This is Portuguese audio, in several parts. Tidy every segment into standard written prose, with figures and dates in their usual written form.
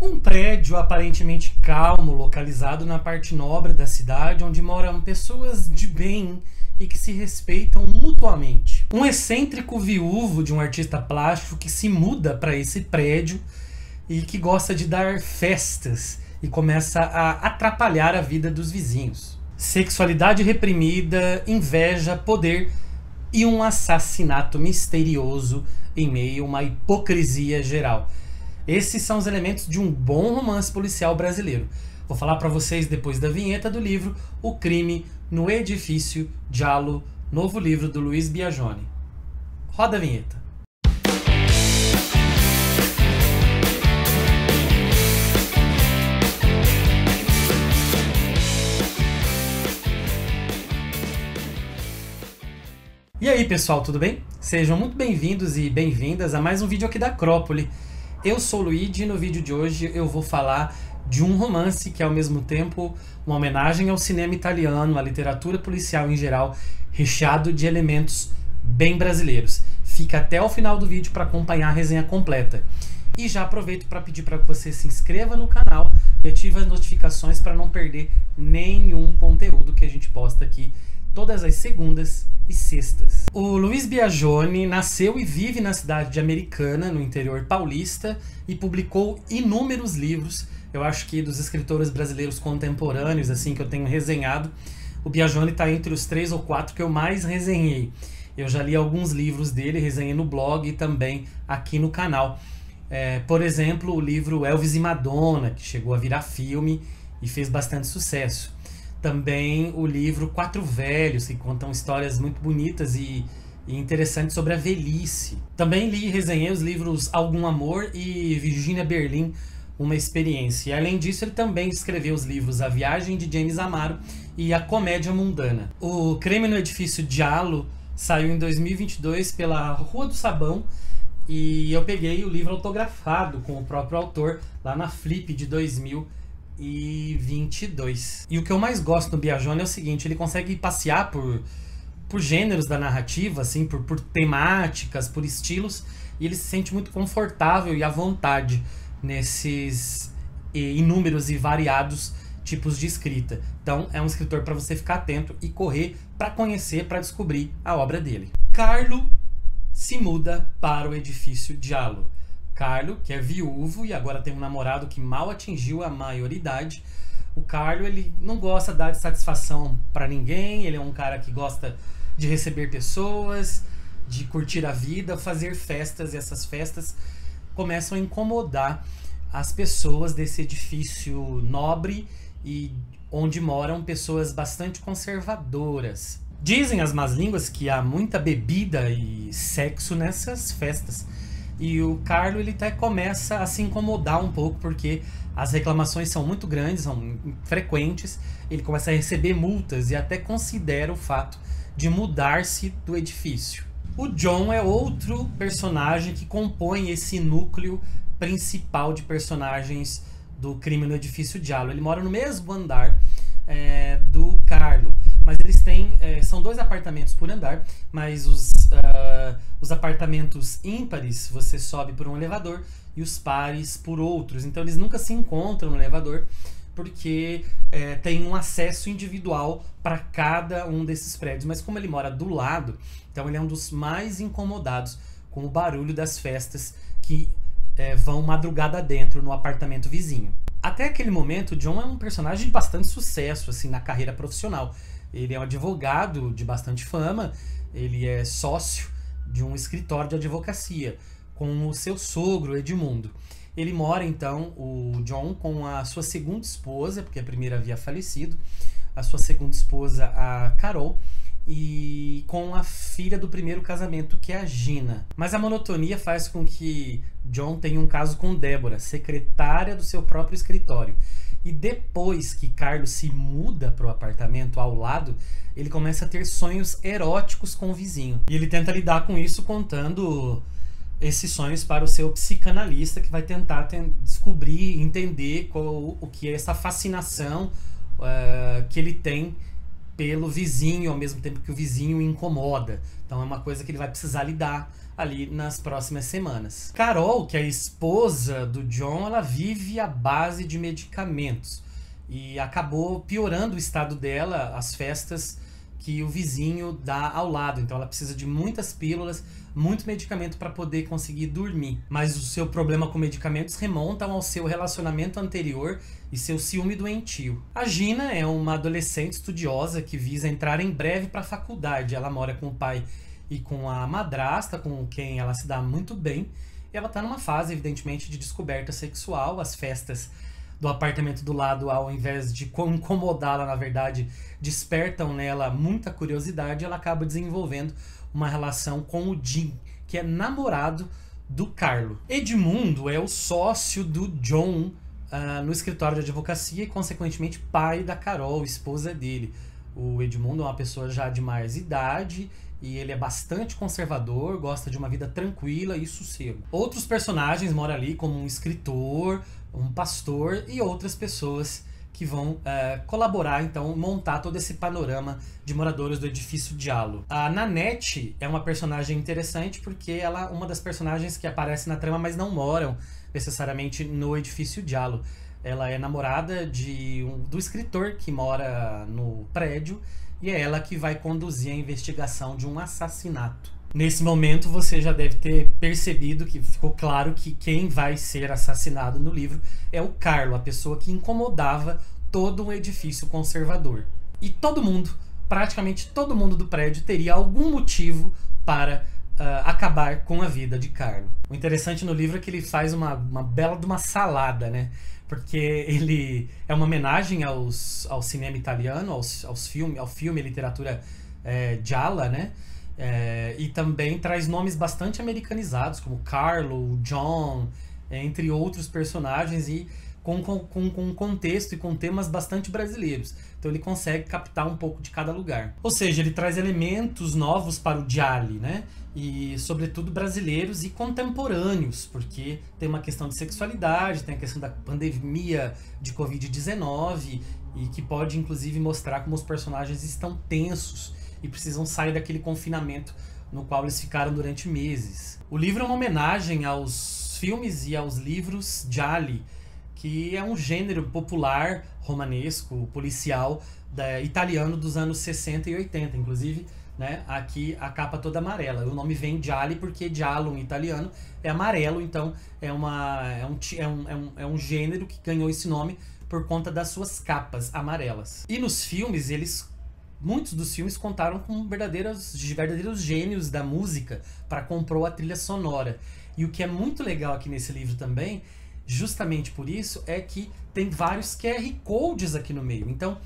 Um prédio aparentemente calmo, localizado na parte nobre da cidade, onde moram pessoas de bem e que se respeitam mutuamente. Um excêntrico viúvo de um artista plástico que se muda para esse prédio e que gosta de dar festas e começa a atrapalhar a vida dos vizinhos. Sexualidade reprimida, inveja, poder e um assassinato misterioso em meio a uma hipocrisia geral. Esses são os elementos de um bom romance policial brasileiro. Vou falar para vocês depois da vinheta do livro O Crime no Edifício Giallo, novo livro do Luiz Biagioni. Roda a vinheta. E aí pessoal, tudo bem? Sejam muito bem-vindos e bem-vindas a mais um vídeo aqui da Acrópole. Eu sou o Luigi e no vídeo de hoje eu vou falar de um romance que é ao mesmo tempo uma homenagem ao cinema italiano, à literatura policial em geral, recheado de elementos bem brasileiros. Fica até o final do vídeo para acompanhar a resenha completa. E já aproveito para pedir para que você se inscreva no canal e ative as notificações para não perder nenhum conteúdo que a gente posta aqui todas as segundas e sextas. O Luiz Biagioni nasceu e vive na cidade de Americana, no interior paulista, e publicou inúmeros livros. Eu acho que dos escritores brasileiros contemporâneos, assim, que eu tenho resenhado, o Biagioni está entre os 3 ou 4 que eu mais resenhei. Eu já li alguns livros dele, resenhei no blog e também aqui no canal. Por exemplo, o livro Elvis e Madonna, que chegou a virar filme e fez bastante sucesso. Também o livro Quatro Velhos, que contam histórias muito bonitas e interessantes sobre a velhice. Também li e resenhei os livros Algum Amor e Virginia Berlin, Uma Experiência. E além disso, ele também escreveu os livros A Viagem de James Amaro e A Comédia Mundana. O Crime no Edifício Giallo saiu em 2022 pela Rua do Sabão e eu peguei o livro autografado com o próprio autor lá na Flip de 2022. E o que eu mais gosto do Biagioni é o seguinte: ele consegue passear por gêneros da narrativa, assim, por temáticas, por estilos, e ele se sente muito confortável e à vontade nesses inúmeros e variados tipos de escrita. Então é um escritor para você ficar atento e correr para conhecer, para descobrir a obra dele. Carlo se muda para o Edifício Giallo. Carlo, que é viúvo e agora tem um namorado que mal atingiu a maioridade. O Carlo, ele não gosta de dar satisfação para ninguém, ele é um cara que gosta de receber pessoas, de curtir a vida, fazer festas, e essas festas começam a incomodar as pessoas desse edifício nobre e onde moram pessoas bastante conservadoras. Dizem as más línguas que há muita bebida e sexo nessas festas. E o Carlo, ele até começa a se incomodar um pouco, porque as reclamações são muito grandes, são frequentes. Ele começa a receber multas e até considera o fato de mudar-se do edifício. O John é outro personagem que compõe esse núcleo principal de personagens do Crime no Edifício Giallo. Ele mora no mesmo andar do Carlo, mas eles têm, são 2 apartamentos por andar, mas os apartamentos ímpares você sobe por um elevador e os pares por outros, então eles nunca se encontram no elevador, porque tem um acesso individual para cada um desses prédios. Mas como ele mora do lado, então ele é um dos mais incomodados com o barulho das festas que vão madrugada dentro no apartamento vizinho. Até aquele momento, o John é um personagem de bastante sucesso assim, na carreira profissional. Ele é um advogado de bastante fama, ele é sócio de um escritório de advocacia com o seu sogro, Edmundo. Ele mora, então, o John, com a sua segunda esposa, porque a primeira havia falecido, a sua segunda esposa, a Carol, e com a filha do primeiro casamento, que é a Gina. Mas a monotonia faz com que John tenha um caso com Débora, secretária do seu próprio escritório. E depois que Carlos se muda para o apartamento ao lado, ele começa a ter sonhos eróticos com o vizinho. E ele tenta lidar com isso contando esses sonhos para o seu psicanalista, que vai tentar descobrir, entender o que é essa fascinação que ele tem pelo vizinho, ao mesmo tempo que o vizinho incomoda. Então é uma coisa que ele vai precisar lidar ali nas próximas semanas. Carol, que é a esposa do John, ela vive à base de medicamentos e acabou piorando o estado dela, as festas que o vizinho dá ao lado. Então ela precisa de muitas pílulas, muito medicamento para poder conseguir dormir. Mas o seu problema com medicamentos remontam ao seu relacionamento anterior e seu ciúme doentio. A Gina é uma adolescente estudiosa que visa entrar em breve para a faculdade. Ela mora com o pai e com a madrasta, com quem ela se dá muito bem. E ela está numa fase, evidentemente, de descoberta sexual. As festas do apartamento do lado, ao invés de incomodá-la, na verdade, despertam nela muita curiosidade. Ela acaba desenvolvendo uma relação com o Jim, que é namorado do Carlo. Edmundo é o sócio do John no escritório de advocacia e, consequentemente, pai da Carol, esposa dele. O Edmundo é uma pessoa já de mais idade e ele é bastante conservador, gosta de uma vida tranquila e sossego. Outros personagens moram ali, como um escritor, um pastor e outras pessoas que vão colaborar, então, montar todo esse panorama de moradores do edifício Giallo. A Nanette é uma personagem interessante porque ela é uma das personagens que aparece na trama, mas não moram necessariamente no edifício Giallo. Ela é namorada do escritor que mora no prédio e é ela que vai conduzir a investigação de um assassinato. Nesse momento você já deve ter percebido que ficou claro que quem vai ser assassinado no livro é o Carlo, a pessoa que incomodava todo um edifício conservador. E todo mundo, praticamente todo mundo do prédio teria algum motivo para acabar com a vida de Carlo. O interessante no livro é que ele faz uma bela de uma salada, né? Porque ele é uma homenagem ao cinema italiano, ao filme e literatura gialla, né? E também traz nomes bastante americanizados, como Carlo, John, entre outros personagens, e com contexto e com temas bastante brasileiros. Então ele consegue captar um pouco de cada lugar. Ou seja, ele traz elementos novos para o giallo, né? E sobretudo brasileiros e contemporâneos, porque tem uma questão de sexualidade, tem a questão da pandemia de Covid-19, e que pode inclusive mostrar como os personagens estão tensos e precisam sair daquele confinamento no qual eles ficaram durante meses. O livro é uma homenagem aos filmes e aos livros gialli, que é um gênero popular, romanesco, policial, italiano dos anos 60 e 80. Inclusive, né, aqui a capa toda amarela. O nome vem gialli porque giallo em italiano é amarelo, então é um gênero que ganhou esse nome por conta das suas capas amarelas. E nos filmes, muitos dos filmes contaram com verdadeiros gênios da música para compor a trilha sonora. E o que é muito legal aqui nesse livro também, justamente por isso, é que tem vários QR Codes aqui no meio. Então,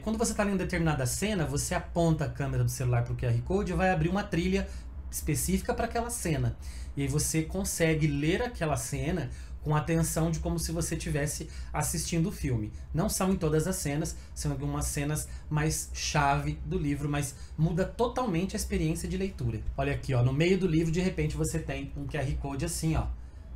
quando você está em determinada cena, você aponta a câmera do celular para o QR Code e vai abrir uma trilha específica para aquela cena. E aí você consegue ler aquela cena com atenção de como se você estivesse assistindo o filme. Não são em todas as cenas, são algumas cenas mais chave do livro, mas muda totalmente a experiência de leitura. Olha aqui, ó, no meio do livro, de repente você tem um QR Code assim, ó.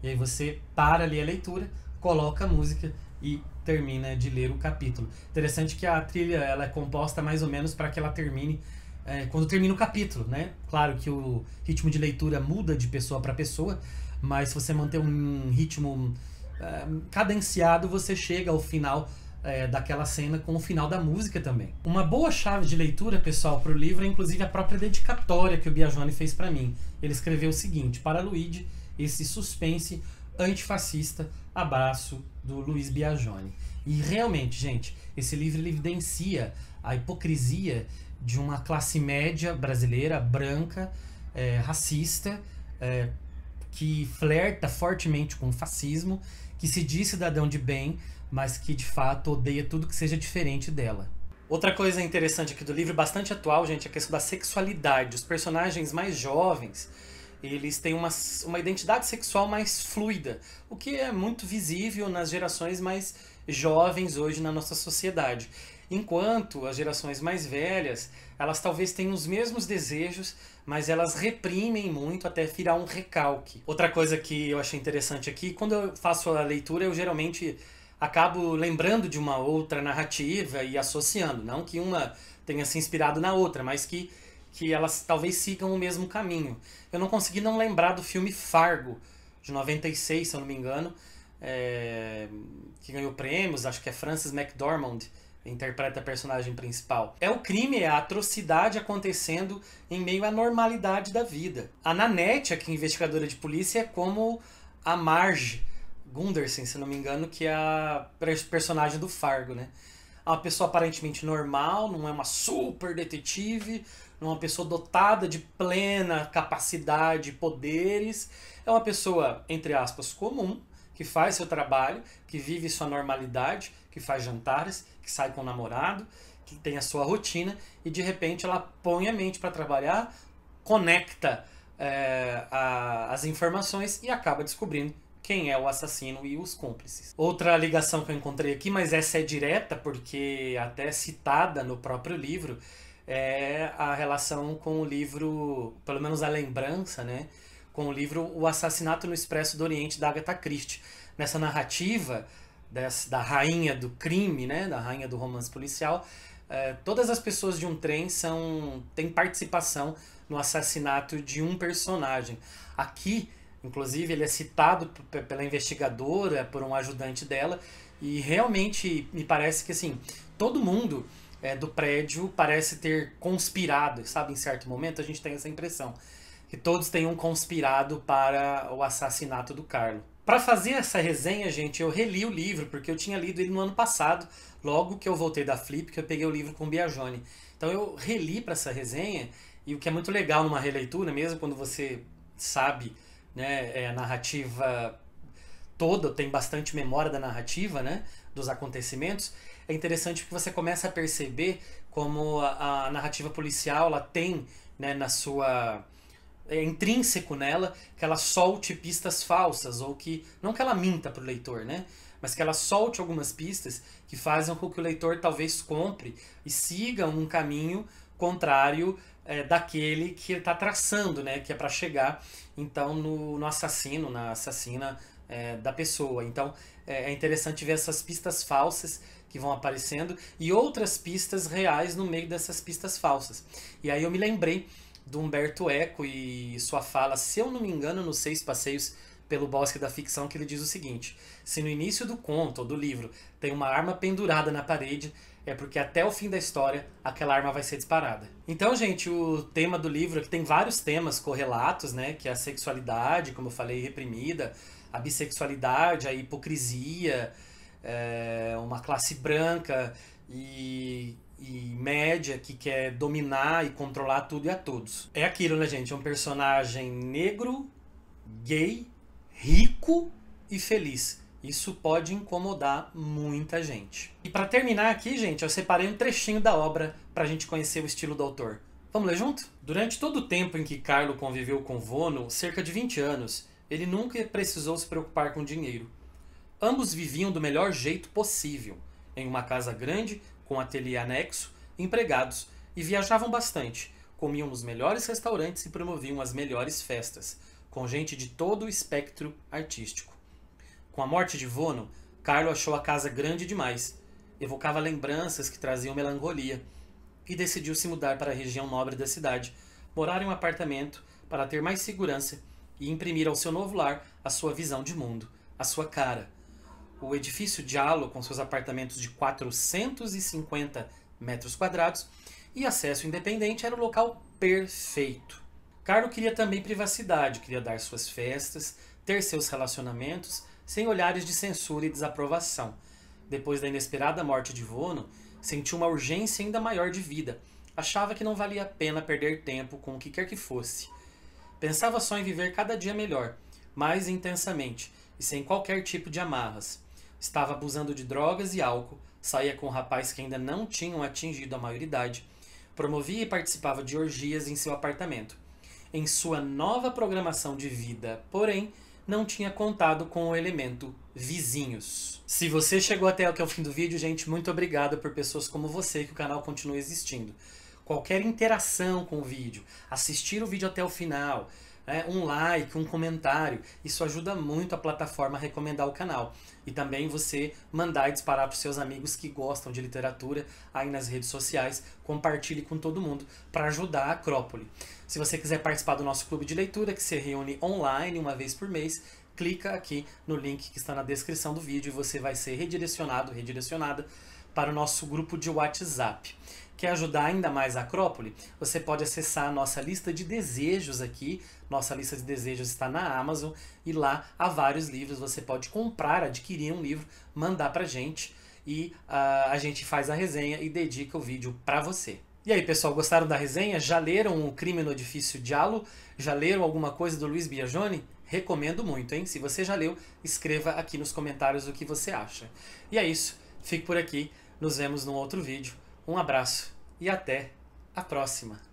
E aí você para ali a leitura, coloca a música e termina de ler o capítulo. Interessante que a trilha ela é composta mais ou menos para que ela termine quando termina o capítulo, né? Claro que o ritmo de leitura muda de pessoa para pessoa, mas se você manter um ritmo cadenciado, você chega ao final daquela cena com o final da música também. Uma boa chave de leitura, pessoal, para o livro é inclusive a própria dedicatória que o Biagione fez para mim. Ele escreveu o seguinte: para Luigi, esse suspense antifascista, abraço do Luiz Biagione. E realmente, gente, esse livro ele evidencia a hipocrisia de uma classe média brasileira, branca, racista, que flerta fortemente com o fascismo, que se diz cidadão de bem, mas que de fato odeia tudo que seja diferente dela. Outra coisa interessante aqui do livro, bastante atual, gente, é a questão da sexualidade. Os personagens mais jovens, eles têm uma identidade sexual mais fluida, o que é muito visível nas gerações mais jovens hoje na nossa sociedade. Enquanto as gerações mais velhas, elas talvez tenham os mesmos desejos, mas elas reprimem muito até virar um recalque. Outra coisa que eu achei interessante aqui, quando eu faço a leitura, eu geralmente acabo lembrando de uma outra narrativa e associando. Não que uma tenha se inspirado na outra, mas que que elas talvez sigam o mesmo caminho. Eu não consegui não lembrar do filme Fargo, de 96, se eu não me engano, que ganhou prêmios, acho que é Frances McDormand, interpreta a personagem principal. É o crime, é a atrocidade acontecendo em meio à normalidade da vida. A Nanette, aqui investigadora de polícia, é como a Marge Gunderson, se não me engano, que é a personagem do Fargo, né? É uma pessoa aparentemente normal, não é uma super detetive, não é uma pessoa dotada de plena capacidade, poderes. É uma pessoa, entre aspas, comum, que faz seu trabalho, que vive sua normalidade, que faz jantares, que sai com o namorado, que tem a sua rotina, e de repente ela põe a mente para trabalhar, conecta as informações e acaba descobrindo quem é o assassino e os cúmplices. Outra ligação que eu encontrei aqui, mas essa é direta porque até é citada no próprio livro, é a relação com o livro, pelo menos a lembrança, né, com o livro O Assassinato no Expresso do Oriente, da Agatha Christie. Nessa narrativa da rainha do crime, né, da rainha do romance policial, todas as pessoas de um trem têm participação no assassinato de um personagem. Aqui, inclusive, ele é citado pela investigadora, por um ajudante dela, e realmente me parece que assim, todo mundo do prédio parece ter conspirado, sabe? Em certo momento a gente tem essa impressão, que todos tenham conspirado para o assassinato do Carlo. Para fazer essa resenha, gente, eu reli o livro, porque eu tinha lido ele no ano passado, logo que eu voltei da Flip, que eu peguei o livro com o Biagione. Então eu reli para essa resenha, e o que é muito legal numa releitura, mesmo quando você sabe, né, a narrativa toda, tem bastante memória da narrativa, né, dos acontecimentos, é interessante porque você começa a perceber como a narrativa policial ela tem, né, é intrínseco nela que ela solte pistas falsas, ou que, não que ela minta para o leitor, né, mas que ela solte algumas pistas que fazem com que o leitor talvez compre e siga um caminho contrário daquele que ele está traçando, né, que é para chegar então no assassino, na assassina da pessoa. Então é interessante ver essas pistas falsas que vão aparecendo e outras pistas reais no meio dessas pistas falsas. E aí eu me lembrei do Humberto Eco e sua fala, se eu não me engano, nos 6 Passeios pelo Bosque da Ficção, que ele diz o seguinte: se no início do conto ou do livro tem uma arma pendurada na parede, é porque até o fim da história aquela arma vai ser disparada. Então, gente, o tema do livro, que tem vários temas correlatos, né, que é a sexualidade, como eu falei, reprimida, a bissexualidade, a hipocrisia, uma classe branca e média que quer dominar e controlar tudo e a todos. É aquilo, né, gente? É um personagem negro, gay, rico e feliz. Isso pode incomodar muita gente. E para terminar aqui, gente, eu separei um trechinho da obra para a gente conhecer o estilo do autor. Vamos ler junto? Durante todo o tempo em que Carlo conviveu com Vono, cerca de 20 anos, ele nunca precisou se preocupar com dinheiro. Ambos viviam do melhor jeito possível, em uma casa grande, com ateliê anexo, empregados, e viajavam bastante, comiam nos melhores restaurantes e promoviam as melhores festas, com gente de todo o espectro artístico. Com a morte de Vono, Carlo achou a casa grande demais, evocava lembranças que traziam melancolia, e decidiu se mudar para a região nobre da cidade, morar em um apartamento para ter mais segurança e imprimir ao seu novo lar a sua visão de mundo, a sua cara. O edifício Giallo, com seus apartamentos de 450 metros quadrados e acesso independente, era o local perfeito. Carlo queria também privacidade, queria dar suas festas, ter seus relacionamentos, sem olhares de censura e desaprovação. Depois da inesperada morte de Vono, sentiu uma urgência ainda maior de vida. Achava que não valia a pena perder tempo com o que quer que fosse. Pensava só em viver cada dia melhor, mais intensamente e sem qualquer tipo de amarras. Estava abusando de drogas e álcool, saía com um rapaz que ainda não tinham atingido a maioridade, promovia e participava de orgias em seu apartamento. Em sua nova programação de vida, porém, não tinha contado com o elemento vizinhos. Se você chegou até o fim do vídeo, gente, muito obrigado por pessoas como você que o canal continua existindo. Qualquer interação com o vídeo, assistir o vídeo até o final, um like, um comentário. Isso ajuda muito a plataforma a recomendar o canal. E também você mandar e disparar para os seus amigos que gostam de literatura aí nas redes sociais. Compartilhe com todo mundo para ajudar a Acrópole. Se você quiser participar do nosso clube de leitura, que se reúne online uma vez por mês, clica aqui no link que está na descrição do vídeo e você vai ser redirecionada para o nosso grupo de WhatsApp. Quer ajudar ainda mais a Acrópole? Você pode acessar a nossa lista de desejos aqui. Nossa lista de desejos está na Amazon e lá há vários livros. Você pode comprar, adquirir um livro, mandar pra gente e a gente faz a resenha e dedica o vídeo para você. E aí, pessoal, gostaram da resenha? Já leram O Crime no Edifício Diallo? Já leram alguma coisa do Luiz Biagione? Recomendo muito, hein? Se você já leu, escreva aqui nos comentários o que você acha. E é isso. Fique por aqui. Nos vemos num outro vídeo. Um abraço e até a próxima!